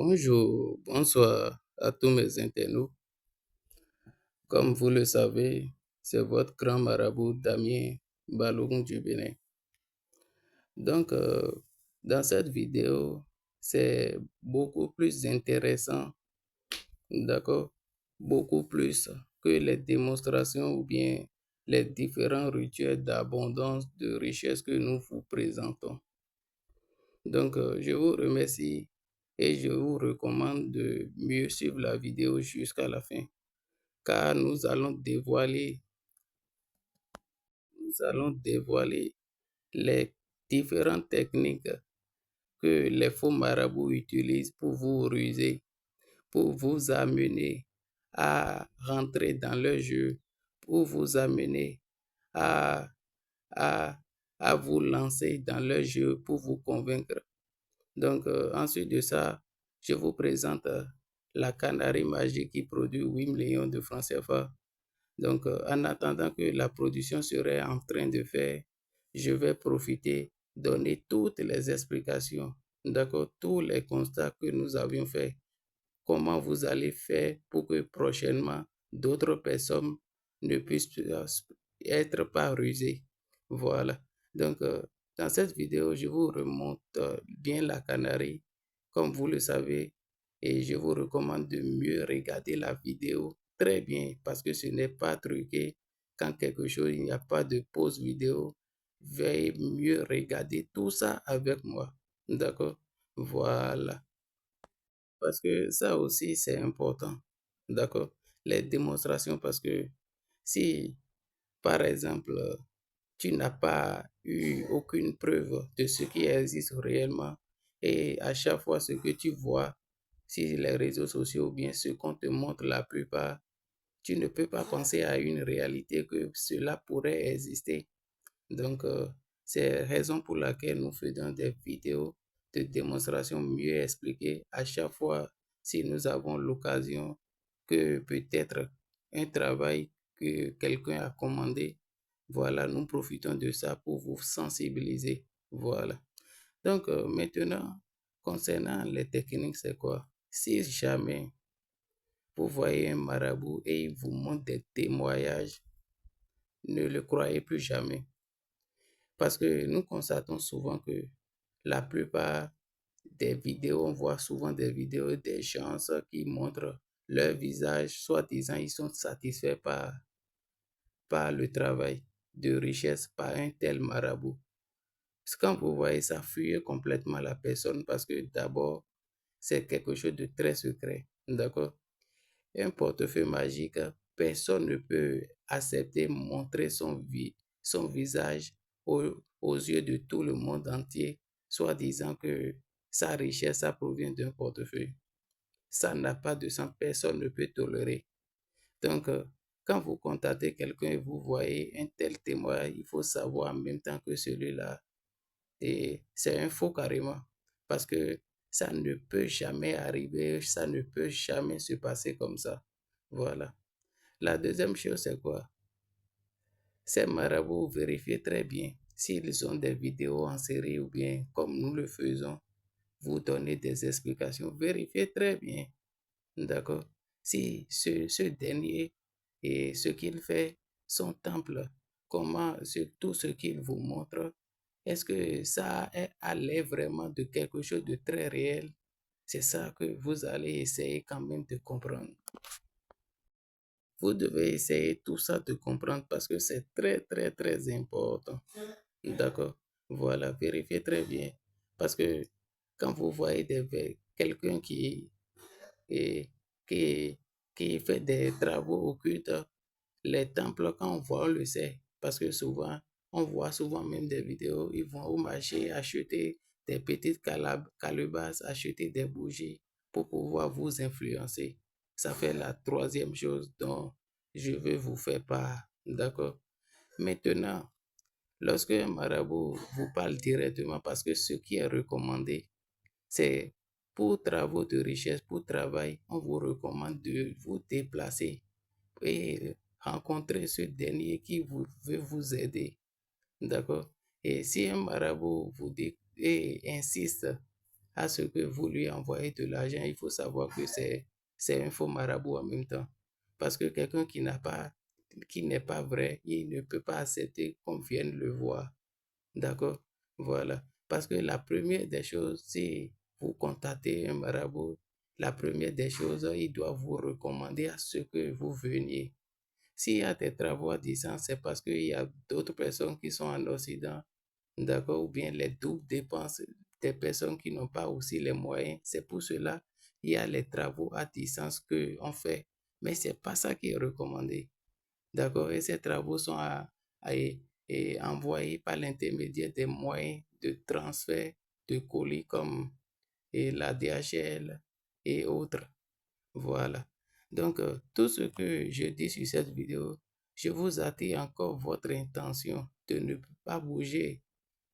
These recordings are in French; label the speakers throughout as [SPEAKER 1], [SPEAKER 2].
[SPEAKER 1] Bonjour, bonsoir à tous mes internautes. Comme vous le savez, c'est votre grand marabout Damien Balogun du Bénin. Donc, dans cette vidéo, c'est beaucoup plus intéressant, d'accord, beaucoup plus que les démonstrations ou bien les différents rituels d'abondance, de richesse que nous vous présentons. Donc, je vous remercie et je vous recommande de mieux suivre la vidéo jusqu'à la fin, car nous allons dévoiler les différentes techniques que les faux marabouts utilisent pour vous ruser, pour vous amener à rentrer dans leur jeu, pour vous amener à, à, à vous lancer dans leur jeu, pour vous convaincre. Donc, ensuite de ça, je vous présente la Canarie magique qui produit 8 millions de francs CFA. Donc, en attendant que la production serait en train de faire, je vais profiter, donner toutes les explications, d'accord, tous les constats que nous avions faits. Comment vous allez faire pour que prochainement d'autres personnes ne puissent être pas rusées. Voilà. Donc, dans cette vidéo, je vous remonte bien la Canarie, comme vous le savez, et je vous recommande de mieux regarder la vidéo très bien parce que ce n'est pas truqué. Quand quelque chose, il n'y a pas de pause vidéo, veuillez mieux regarder tout ça avec moi. D'accord? Voilà. Parce que ça aussi, c'est important. D'accord? Les démonstrations, parce que si, par exemple, tu n'as pas eu aucune preuve de ce qui existe réellement, et à chaque fois ce que tu vois sur les réseaux sociaux, ou bien ce qu'on te montre la plupart, tu ne peux pas penser à une réalité que cela pourrait exister. Donc, c'est la raison pour laquelle nous faisons des vidéos de démonstration mieux expliquées à chaque fois si nous avons l'occasion que peut-être un travail que quelqu'un a commandé. Voilà, nous profitons de ça pour vous sensibiliser. Voilà. Donc, maintenant, concernant les techniques, c'est quoi? Si jamais vous voyez un marabout et il vous montre des témoignages, ne le croyez plus jamais. Parce que nous constatons souvent que la plupart des vidéos, on voit souvent des vidéos des gens qui montrent leur visage, soit disant ils sont satisfaits par le travail de richesse par un tel marabout. Parce que quand vous voyez ça, fuyez complètement la personne parce que d'abord, c'est quelque chose de très secret. D'accord? Un portefeuille magique, personne ne peut accepter montrer son visage aux yeux de tout le monde entier, soit disant que sa richesse, ça provient d'un portefeuille. Ça n'a pas de sens, personne ne peut tolérer. Donc, quand vous contactez quelqu'un et vous voyez un tel témoin, il faut savoir en même temps que celui-là, et c'est un faux carrément, parce que ça ne peut jamais arriver, ça ne peut jamais se passer comme ça. Voilà. La deuxième chose, c'est quoi? Ces marabouts, vérifiez très bien s'ils ont des vidéos en série ou bien comme nous le faisons, vous donnez des explications. Vérifiez très bien, d'accord? Si ce dernier et ce qu'il fait son temple, tout ce qu'il vous montre, est-ce que ça a l'air vraiment de quelque chose de très réel? C'est ça que vous allez essayer quand même de comprendre. Vous devez essayer tout ça de comprendre parce que c'est très, très, très important. D'accord? Voilà, vérifiez très bien. Parce que quand vous voyez quelqu'un et- qui, qui fait des travaux occultes, les temples, quand on voit, on le sait. Parce que souvent, on voit souvent même des vidéos, ils vont au marché acheter des petites calebasses, acheter des bougies pour pouvoir vous influencer. Ça fait la troisième chose dont je veux vous faire part. D'accord? Maintenant, lorsque un marabout vous parle directement, parce que ce qui est recommandé, c'est pour travaux de richesse, pour travail, on vous recommande de vous déplacer et rencontrer ce dernier qui veut vous aider. D'accord? Et si un marabout vous dit et insiste à ce que vous lui envoyez de l'argent, il faut savoir que c'est un faux marabout en même temps. Parce que quelqu'un qui n'est pas vrai, il ne peut pas accepter qu'on vienne le voir. D'accord? Voilà. Parce que la première des choses, si vous contactez un marabout, la première des choses, il doit vous recommander à ce que vous veniez. S'il y a des travaux à distance, c'est parce qu'il y a d'autres personnes qui sont en Occident, d'accord, ou bien les doubles dépenses des personnes qui n'ont pas aussi les moyens. C'est pour cela qu'il y a les travaux à distance qu'on fait. Mais ce n'est pas ça qui est recommandé. D'accord? Et ces travaux sont envoyés par l'intermédiaire des moyens de transfert de colis comme la DHL et autres. Voilà. Donc, tout ce que je dis sur cette vidéo, je vous attire encore votre intention de ne pas bouger,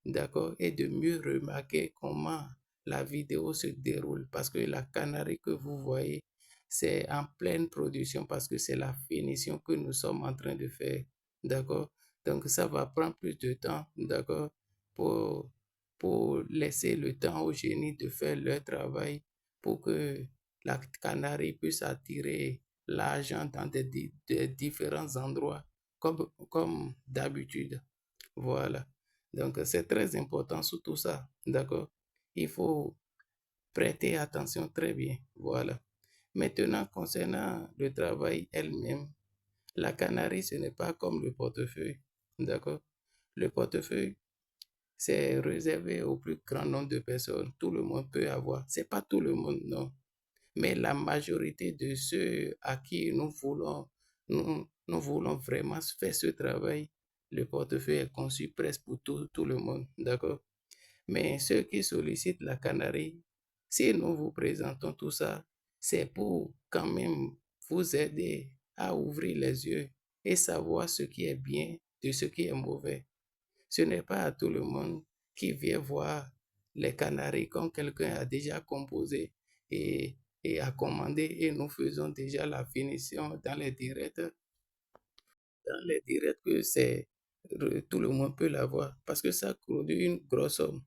[SPEAKER 1] d'accord, et de mieux remarquer comment la vidéo se déroule parce que la canarie que vous voyez, c'est en pleine production parce que c'est la finition que nous sommes en train de faire, d'accord. Donc ça va prendre plus de temps, d'accord, pour, pour laisser le temps aux génies de faire leur travail pour que la canarie puisse attirer l'argent dans des différents endroits comme d'habitude. Voilà. Donc, c'est très important sur tout ça. D'accord? Il faut prêter attention très bien. Voilà. Maintenant, concernant le travail elle-même, la canarie, ce n'est pas comme le portefeuille. D'accord? Le portefeuille, c'est réservé au plus grand nombre de personnes. Tout le monde peut avoir. C'est pas tout le monde, non. Mais la majorité de ceux à qui nous voulons vraiment faire ce travail, le portefeuille est conçu presque pour tout le monde, d'accord? Mais ceux qui sollicitent la Canarie, si nous vous présentons tout ça, c'est pour quand même vous aider à ouvrir les yeux et savoir ce qui est bien de ce qui est mauvais. Ce n'est pas à tout le monde qui vient voir les Canaries comme quelqu'un a déjà composé et, et a commandé et nous faisons déjà la finition dans les directs que c'est tout le monde peut l'avoir parce que ça produit une grosse somme.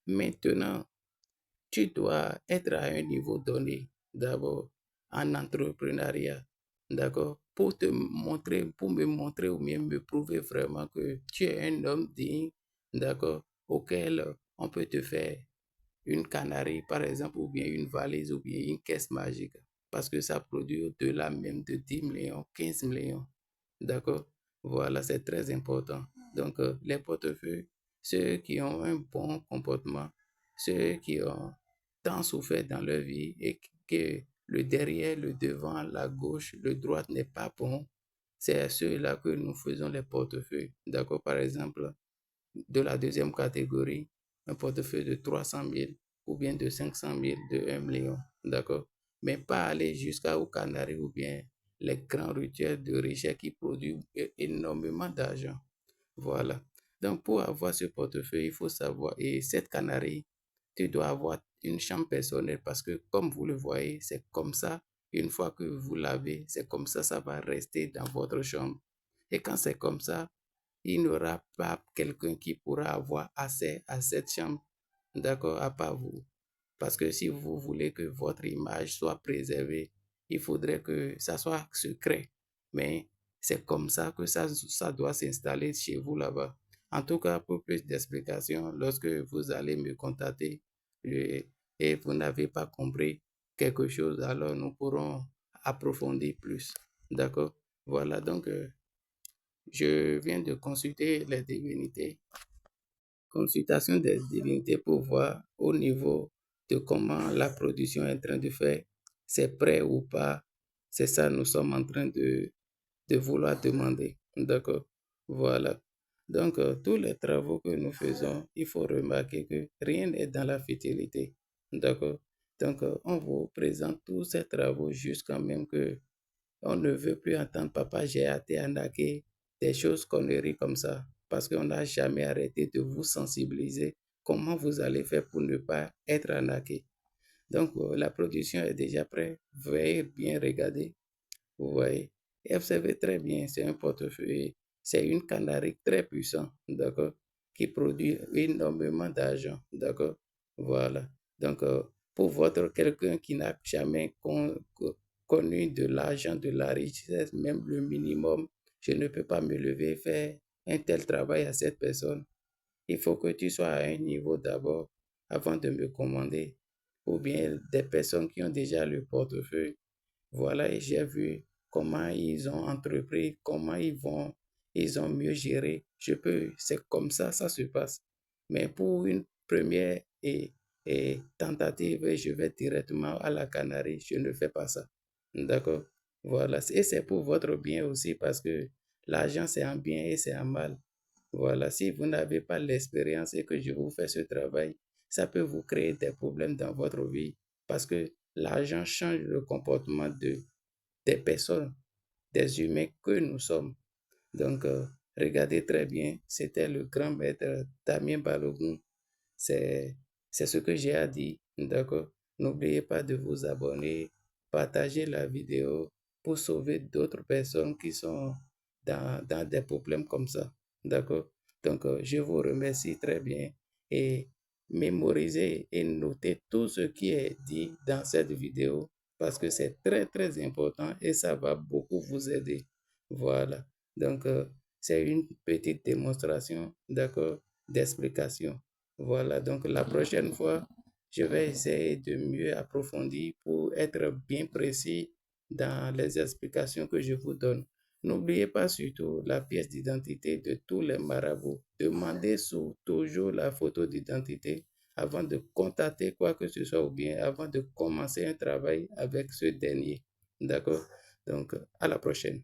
[SPEAKER 1] Maintenant, tu dois être à un niveau donné, d'abord en entrepreneuriat, d'accord, pour me montrer ou bien me prouver vraiment que tu es un homme digne, d'accord, auquel on peut te faire une canarie, par exemple, ou bien une valise, ou bien une caisse magique, parce que ça produit au-delà même de 10 millions, 15 millions. D'accord? Voilà, c'est très important. Donc, les portefeuilles, ceux qui ont un bon comportement, ceux qui ont tant souffert dans leur vie et que le derrière, le devant, la gauche, le droite n'est pas bon, c'est à ceux-là que nous faisons les portefeuilles. D'accord? Par exemple, de la deuxième catégorie, un portefeuille de 300 000 ou bien de 500 000, de 1 million. D'accord? Mais pas aller jusqu'aux Canaries ou bien les grands rituels de richesse qui produisent énormément d'argent. Voilà. Donc, pour avoir ce portefeuille, il faut savoir, et cette canarie, tu dois avoir une chambre personnelle parce que, comme vous le voyez, c'est comme ça, une fois que vous l'avez, c'est comme ça va rester dans votre chambre. Et quand c'est comme ça, il n'y aura pas quelqu'un qui pourra avoir accès à cette chambre, d'accord, à part vous. Parce que si vous voulez que votre image soit préservée, il faudrait que ça soit secret. Mais c'est comme ça que ça doit s'installer chez vous là-bas. En tout cas, pour plus d'explications, lorsque vous allez me contacter et vous n'avez pas compris quelque chose, alors nous pourrons approfondir plus. D'accord? Voilà, donc je viens de consulter les divinités. Consultation des divinités pour voir au niveau de comment la production est en train de faire, c'est prêt ou pas. C'est ça nous sommes en train de vouloir demander. D'accord? Voilà. Donc, tous les travaux que nous faisons, il faut remarquer que rien n'est dans la futilité. D'accord? Donc, on vous présente tous ces travaux jusqu'à même que on ne veut plus entendre papa, j'ai été arnaqué, des choses conneries comme ça, parce qu'on n'a jamais arrêté de vous sensibiliser. Comment vous allez faire pour ne pas être arnaqué? Donc, la production est déjà prête. Veuillez bien regarder. Vous voyez. Et observez très bien, c'est un portefeuille, c'est une canarie très puissante, d'accord, qui produit énormément d'argent, d'accord. Voilà. Donc, pour votre quelqu'un qui n'a jamais connu de l'argent, de la richesse, même le minimum, je ne peux pas me lever et faire un tel travail à cette personne. Il faut que tu sois à un niveau d'abord avant de me commander. Ou bien des personnes qui ont déjà le portefeuille. Voilà, et j'ai vu comment ils ont entrepris, comment ils ont mieux géré. C'est comme ça se passe. Mais pour une première tentative, je vais directement à la Canarie. Je ne fais pas ça. D'accord? Voilà. Et c'est pour votre bien aussi parce que l'argent, c'est un bien et c'est un mal. Voilà. Si vous n'avez pas l'expérience et que je vous fais ce travail, ça peut vous créer des problèmes dans votre vie parce que l'argent change le comportement des personnes, des humains que nous sommes. Donc, regardez très bien, c'était le grand maître Damien Balogun. C'est, c'est ce que j'ai à dire, d'accord? N'oubliez pas de vous abonner, partager la vidéo pour sauver d'autres personnes qui sont dans des problèmes comme ça, d'accord? Donc, je vous remercie très bien et mémorisez et notez tout ce qui est dit dans cette vidéo parce que c'est très, très important et ça va beaucoup vous aider. Voilà. Donc, c'est une petite démonstration, d'accord, d'explication. Voilà, donc la prochaine fois, je vais essayer de mieux approfondir pour être bien précis dans les explications que je vous donne. N'oubliez pas surtout la pièce d'identité de tous les marabouts. Demandez toujours la photo d'identité avant de contacter quoi que ce soit ou bien avant de commencer un travail avec ce dernier. D'accord? Donc, à la prochaine.